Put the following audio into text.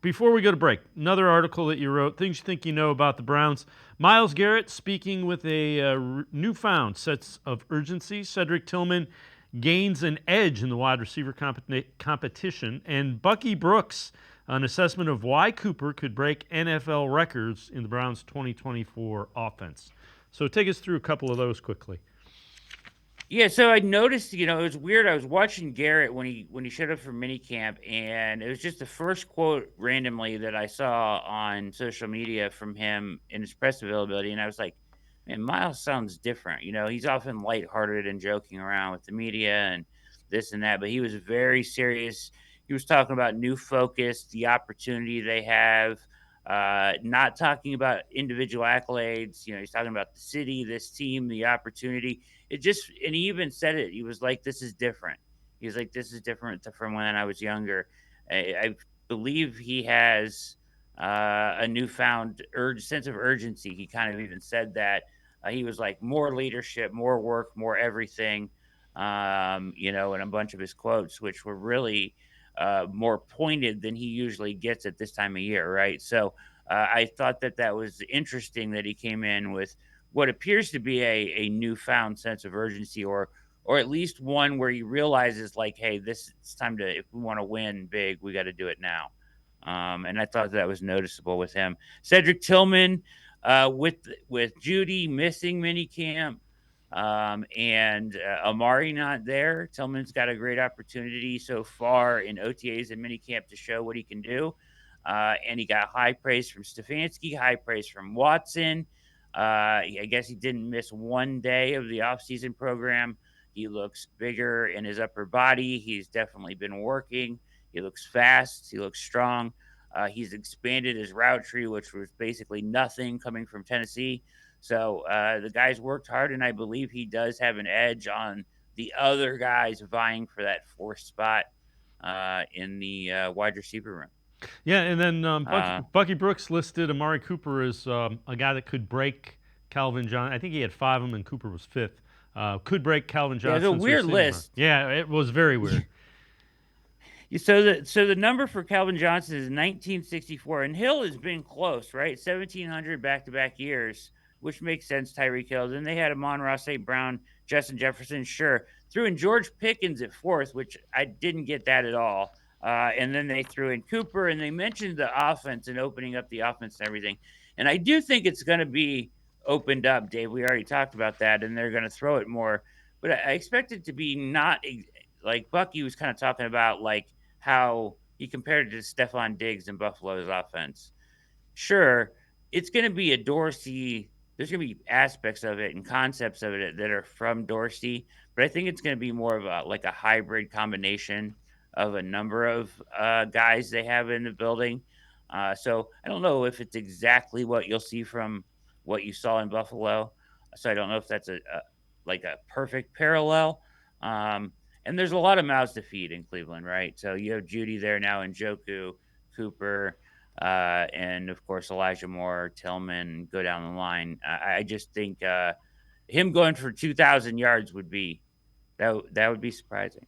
Before we go to break, another article that you wrote, things you think you know about the Browns. Myles Garrett speaking with a newfound sense of urgency. Cedric Tillman gains an edge in the wide receiver competition. And Bucky Brooks, an assessment of why Cooper could break NFL records in the Browns' 2024 offense. So take us through a couple of those quickly. Yeah, so I noticed, it was weird. I was watching Garrett when he showed up for minicamp, and it was just the first quote randomly that I saw on social media from him in his press availability, and I was like, "Man, Miles sounds different." He's often lighthearted and joking around with the media and this and that, but he was very serious. He was talking about new focus, the opportunity they have, not talking about individual accolades. He's talking about the city, this team, the opportunity. And he even said it. He was like, "This is different." He was like, "This is different from when I was younger." I believe he has a newfound sense of urgency. He kind of even said that. He was like, "More leadership, more work, more everything," in a bunch of his quotes, which were really more pointed than he usually gets at this time of year, right? So I thought that was interesting that he came in with what appears to be a newfound sense of urgency, or at least one where he realizes, like, hey, this it's time to, if we want to win big, we got to do it now. And I thought that was noticeable with him. Cedric Tillman, with Judy missing minicamp, and Amari not there. Tillman's got a great opportunity so far in OTAs and minicamp to show what he can do. And he got high praise from Stefanski, high praise from Watson. I guess he didn't miss one day of the offseason program. He looks bigger in his upper body. He's definitely been working. He looks fast. He looks strong. He's expanded his route tree, which was basically nothing coming from Tennessee. So the guy's worked hard, and I believe he does have an edge on the other guys vying for that fourth spot in the wide receiver room. Yeah, and then Uh, Bucky Brooks listed Amari Cooper as a guy that could break Calvin Johnson. I think he had five of them, and Cooper was fifth. Could break Calvin yeah, it's a Johnson's weird receiving mark. list. Yeah, it was very weird. So the number for Calvin Johnson is 1964, and Hill has been close, right? 1,700 back-to-back years, which makes sense. Tyreek Hill. Then they had Amon-Ra St. Brown, Justin Jefferson, sure. Threw in George Pickens at fourth, which I didn't get that at all. And then they threw in Cooper, and they mentioned the offense and opening up the offense and everything. And I do think it's going to be opened up, Dave. We already talked about that, and they're going to throw it more. But I expect it to be not like Bucky was kind of talking about, like how he compared it to Stephon Diggs in Buffalo's offense. Sure, it's going to be a Dorsey. There's going to be aspects of it and concepts of it that are from Dorsey, but I think it's going to be more of a hybrid combination of a number of guys they have in the building. So I don't know if it's exactly what you'll see from what you saw in Buffalo. So I don't know if that's a perfect parallel. Um, and there's a lot of mouths to feed in Cleveland, right? So you have Judy there now, and Joku, Cooper, and of course Elijah Moore, Tillman, go down the line. I just think him going for 2,000 yards would be that would be surprising.